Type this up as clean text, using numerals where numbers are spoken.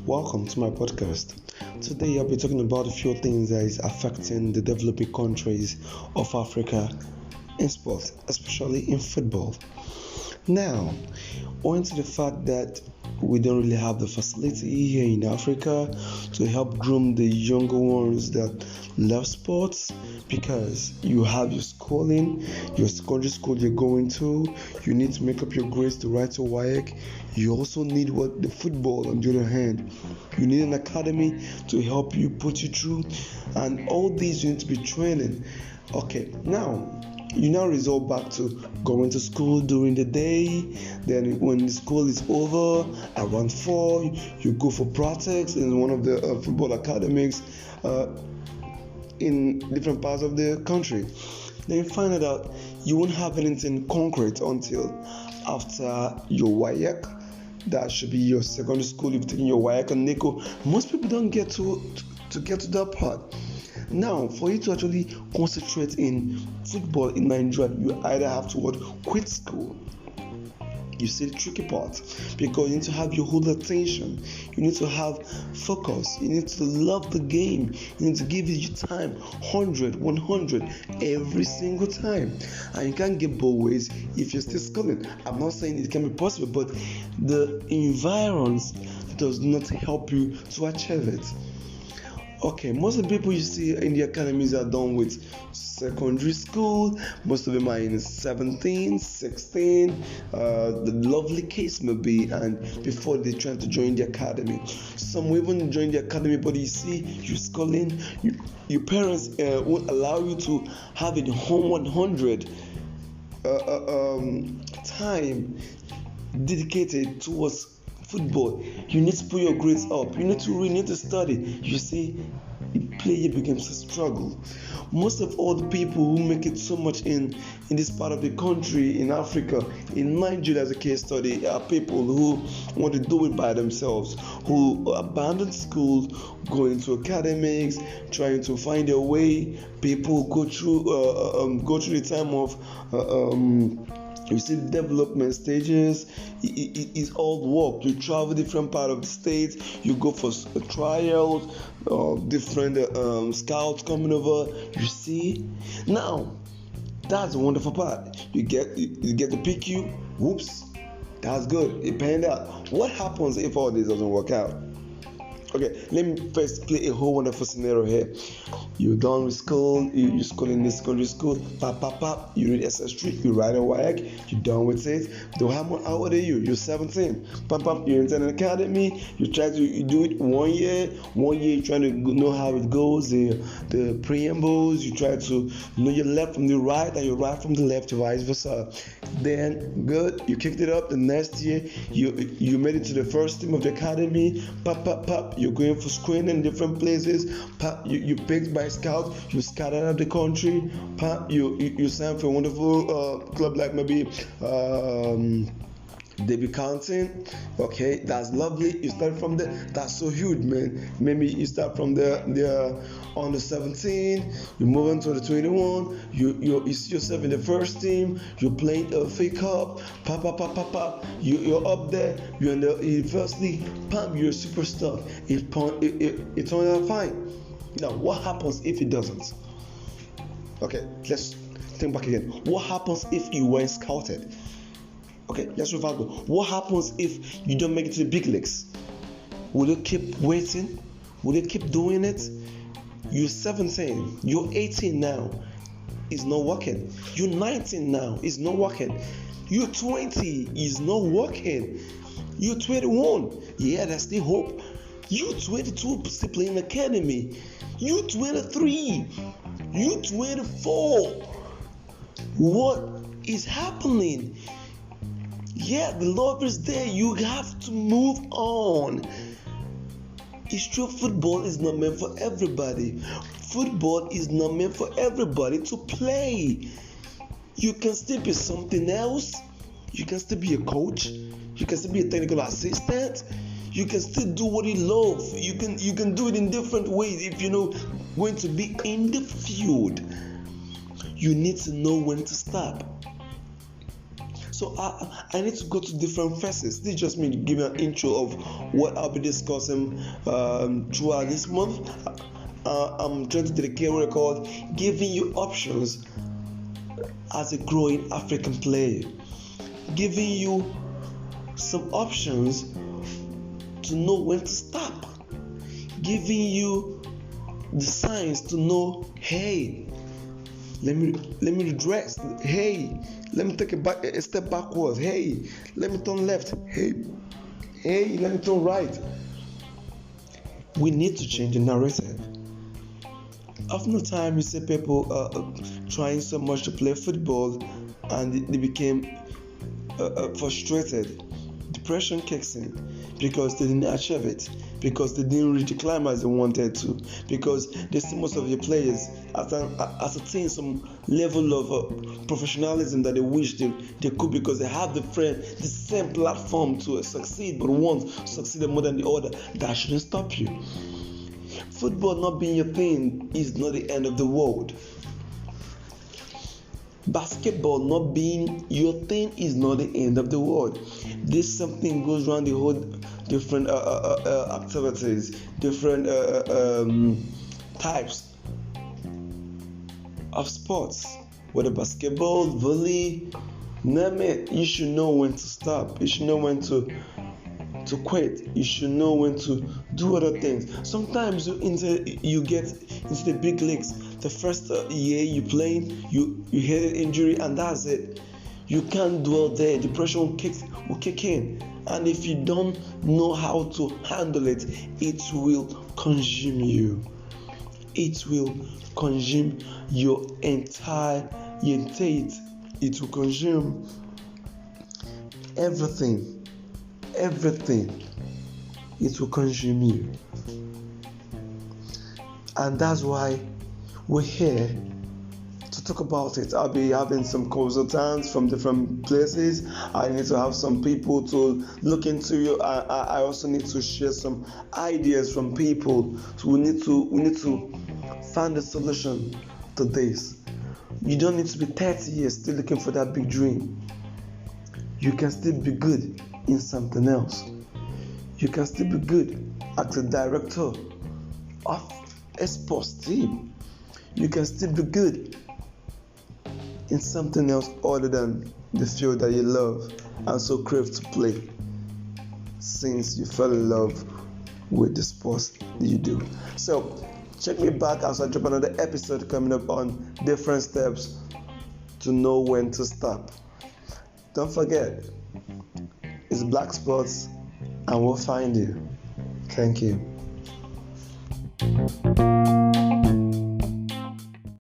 Welcome to my podcast. Today I'll be talking about a few things that is affecting the developing countries of Africa in sports, especially in football. Now, owing to the fact that we don't really have the facility here in Africa to help groom the younger ones that love sports, because you have your schooling, your secondary school you're going to, you need to make up your grades to write your WAEC. You also need the football. On the other hand, you need an academy to help you put you through, and all these you need to be training. Okay, now you now resort back to going to school during the day. Then when the school is over around 4, you go for practice in one of the football academies in different parts of the country. Then you find out you won't have anything concrete until after your WAEC. That should be your secondary school. You've taken your WAEC and NICO. Most people don't get to get to that part. Now, for you to actually concentrate in football in Nigeria, you either have to quit school. You see the tricky part, because you need to have your whole attention, you need to have focus, you need to love the game, you need to give it your time 100 every single time, and you can't get both ways if you're still schooling. I'm not saying it can be possible, but the environment does not help you to achieve it. Okay, most of the people you see in the academies are done with secondary school. Most of them are in 17, 16, the lovely case may be, and before they try to join the academy. Some will even join the academy, but you see, you're schooling, your parents won't allow you to have a home 100 time dedicated towards football. You need to put your grades up. You need to study. You see, play becomes a struggle. Most of all the people who make it so much in this part of the country, in Africa, in Nigeria as a case study, are people who want to do it by themselves, who abandon school, go into academics, trying to find their way. People go through the time of you see the development stages. It's all work. You travel different part of the state. You go for a trial. Different scouts coming over. You see. Now, that's a wonderful part. You get to pick you. Whoops, that's good. It panned out. What happens if all this doesn't work out? Okay, let me first play a whole wonderful scenario here. You're done with school, you're schooling in this secondary school, you read SS3, you write a WAEC, you're done with it. Though how old are you? You're 17. You enter an academy, you try to do it 1 year, you're trying to know how it goes, the preambles, you try to know your left from the right and your right from the left, vice versa. Then good, you kicked it up. The next year, you made it to the first team of the academy, you're going for screening in different places. You picked by scout. You scattered out the country. You signed for a wonderful club like maybe David Counting. Okay, that's lovely. You start from there. That's so huge, man. Maybe you start from the on the 17. You move on to the 21. You see yourself in the first team. You're playing a fake cup. You're up there. You're in the first league. You're a superstar. It turned out fine. Now, what happens if it doesn't? Okay, let's think back again. What happens if you weren't scouted? Okay, let's reverse. What happens if you don't make it to the big leagues? Will you keep waiting? Will you keep doing it? You're 17. You're 18 now. It's not working. You're 19 now. It's not working. You're 20. It's not working. You're 21. Yeah, there's still hope. You're 22, still playing academy. You're 23. You're 24. What is happening? Yeah, the love is there. You have to move on. It's true, football is not meant for everybody. Football is not meant for everybody to play. You can still be something else. You can still be a coach. You can still be a technical assistant. You can still do what you love. You can do it in different ways. If you know going to be in the field, you need to know when to stop. So I need to go to different phases. This is just me giving an intro of what I'll be discussing throughout this month. I'm trying to dedicate what I call giving you options as a growing African player, giving you some options to know when to stop, giving you the signs to know, hey, let me redress, hey, let me take a step backwards, hey, let me turn left, hey, let me turn right. We need to change the narrative. Often the time you see people trying so much to play football and they became frustrated. Depression kicks in because they didn't achieve it, because they didn't reach the climax they wanted to, because they see most of your players attain some level of professionalism that they wish they could, because they have the same platform to succeed, but one succeeded more than the other. That shouldn't stop you. Football not being your thing is not the end of the world. Basketball not being your thing is not the end of the world. This something goes around the whole different activities, different types of sports, whether basketball, volley, name it. You should know when to stop. You should know when to quit. You should know when to do other things. Sometimes you get into the big leagues. The first year you playing, you hit an injury and that's it. You can't dwell there. Depression will kick in, and if you don't know how to handle it, it will consume you. It will consume your entire it will consume everything. It will consume you, and that's why we're here to talk about it. I'll be having some consultants from different places. I need to have some people to look into you. I also need to share some ideas from people. So we need to find a solution to this. You don't need to be 30 years still looking for that big dream. You can still be good in something else. You can still be good as a director of a sports team. You can still be good in something else other than the field that you love and so crave to play, since you fell in love with the sports that you do. So check me back as I drop another episode coming up on different steps to know when to stop. Don't forget, it's Black Sports, and we'll find you. Thank you.